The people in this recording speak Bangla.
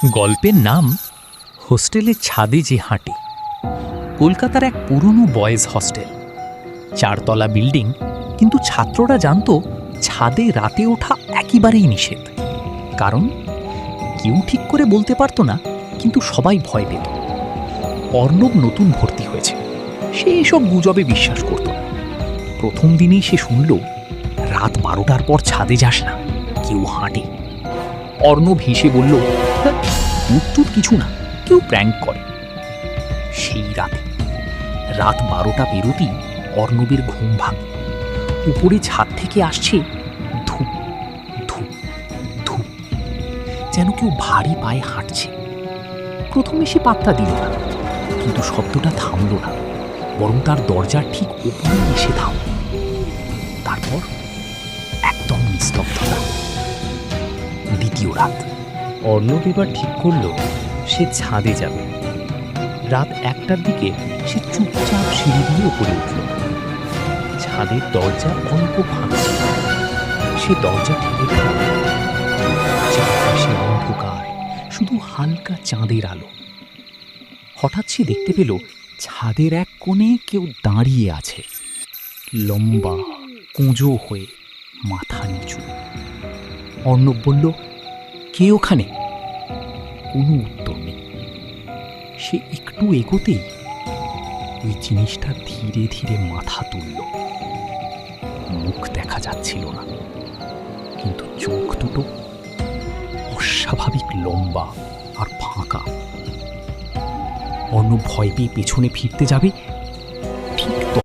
গল্পের নাম হোস্টেলের ছাদে যে হাঁটে। কলকাতার এক পুরনো বয়েজ হস্টেল, 4 তলা বিল্ডিং, কিন্তু ছাত্ররা জানতো ছাদে রাতে ওঠা একেবারেই নিষেধ। কারণ কেউ ঠিক করে বলতে পারতো না, কিন্তু সবাই ভয় পেত। অর্ণব নতুন ভর্তি হয়েছে, সে এসব গুজবে বিশ্বাস করত না। প্রথম দিনেই সে শুনল, রাত 12টার পর ছাদে যাস না, কেউ হাঁটে। অর্ণব হেসে বলল, ভূত কিছু না, কেউ প্র্যাঙ্ক করে। সেই রাত 12টা পেরোতেই অর্ণবের ঘুম ভাঙে। উপরে ছাদ থেকে আসছে ধূপ ধূপ ধূপ, যেন কেউ ভারী পায়ে হাঁটছে। প্রথমে সে পাত্তা দিল না, কিন্তু শব্দটা থামল না, বরং তার দরজার ঠিক উপরে এসে থামল। তারপর একদম নিস্তব্ধতা। দ্বিতীয় রাত। অর্ণব এবার ঠিক করল সে ছাদে যাবে। রাত 1টার দিকে সে চুপচাপ সিঁড়ি দিয়ে উপরে উঠল। ছাদের দরজা অল্প ফাঁকা ছিল, সে দরজা ঠেলে দিল। চারপাশে অন্ধকার, শুধু হালকা চাঁদের আলো। হঠাৎ সে দেখতে পেল ছাদের এক কোণে কেউ দাঁড়িয়ে আছে, লম্বা, কুঁজো হয়ে, মাথা নিচু। অর্ণব বলল, কে ওখানে? কোনো উত্তর নেই। সে একটু এগোতেই ওই জিনিসটা ধীরে ধীরে মাথা তুলল। মুখ দেখা যাচ্ছিল না, কিন্তু চোখ দুটো অস্বাভাবিক লম্বা আর ফাঁকা। অর্ণব ভয় পেয়ে পেছনে ফিরতে যাবে,